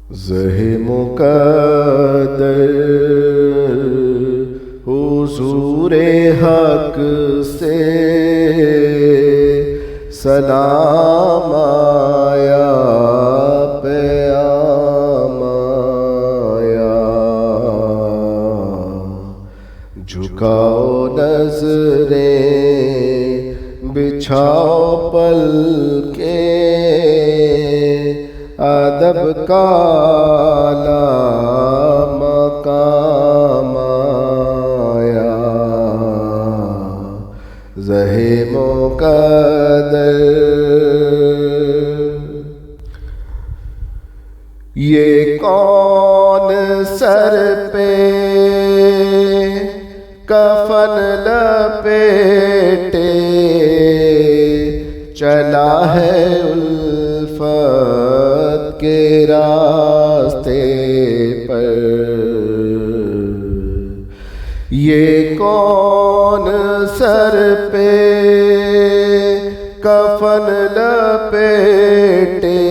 ज़हे मुक़द्दर हुज़ूरे हक से सलाम आया, क़याम आया। झुकाओ नज़रें, बिछाओ पलके, अदब का आला मकाम आया। ज़हे मुक़द्दर ये कौन सर पे कफन लपेटे चला है उल्फत के रास्ते पर। ये कौन सर पे कफन लपेटे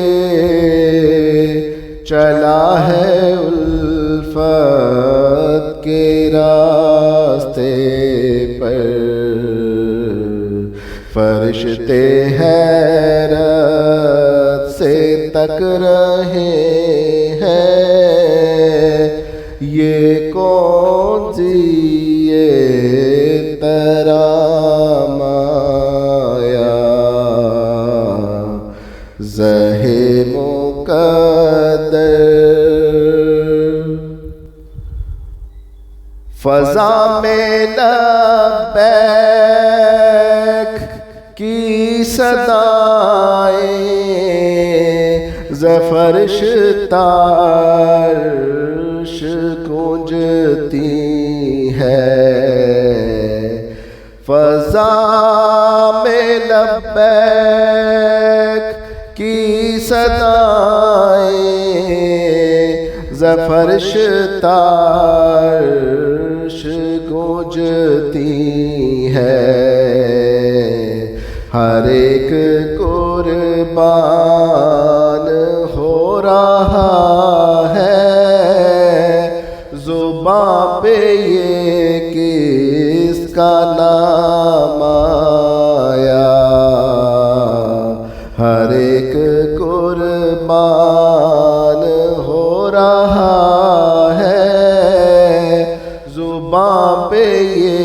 चला है उल्फत के रास्ते पर। फरिश्ते हैरत से तक रहे हैं, ये कौन सी ये तराम आया। ज़हे मुक़द्दर फ़ज़ा में लब्बैक की सदाएं ज़फ़रश तार्श गूंजती है। फ़ज़ा में लब्बैक की सदाएं ज़फ़रश तार्श गूंजती है। हर एक कुर्बान हो रहा है, ज़ुबां पे ये किसका नाम आया। हर एक कुर्बान हो रहा है, ज़ुबां पे ये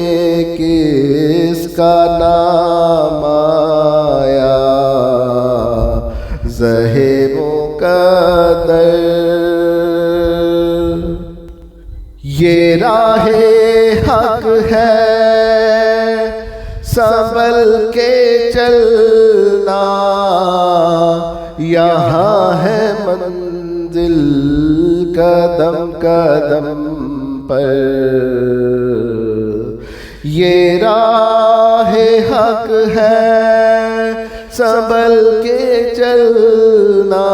किसका नाम आया। ज़हे मुक़द्दर ये राहे हक है, संभल के चलना, यहाँ है मंजिल कदम कदम पर। ये राहे हक है, संभल के चलना,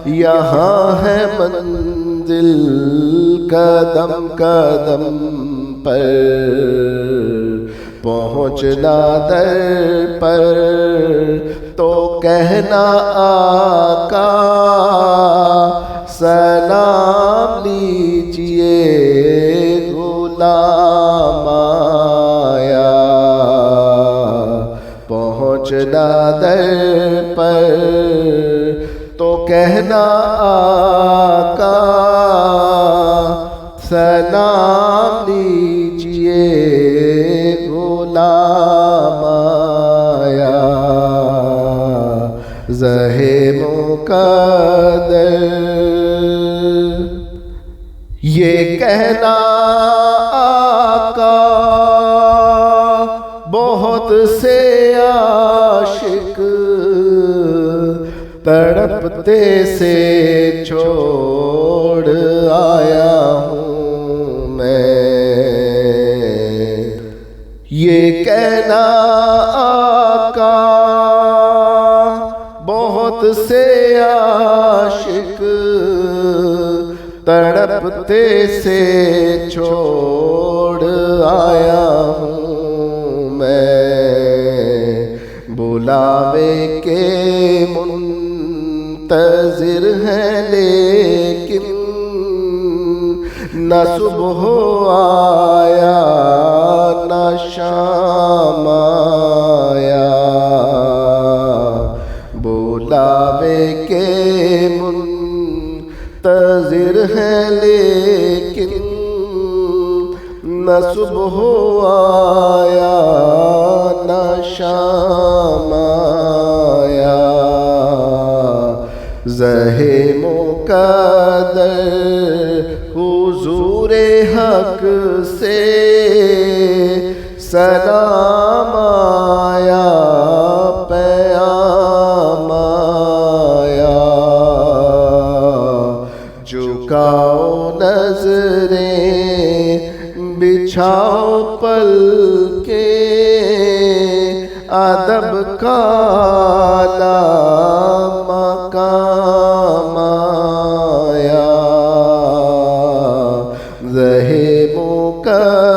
यहाँ है मंजिल कदम कदम पर। पहुँचना दर पर तो कहना आका, सलाम लीजिए गुलाम आया। पहुँचना दर पर तो कहना आका, सलाम लीजिए गुलाम आया। ज़हे मुक़द्दर ये कहना आका, बहुत से आशिक तड़पते से छोड़ आया हूँ मैं। ये कहना आका, बहुत से आशिक तड़पते से छोड़ आया हूँ मैं। बुलावे के मुंतज़िर मुंतज़िर हैं लेकिन न सुबह आया न शाम आया। बुलावे के मुंतज़िर हैं लेकिन न सुबह आया न शाम आया। ज़हे मुक़द्दर हुज़ूरे हक से सलाम आया पैगाम आया। झुकाओ नज़रें बिछाओ पलके अदब का मकाम आया। ज़हे मुक़द्दर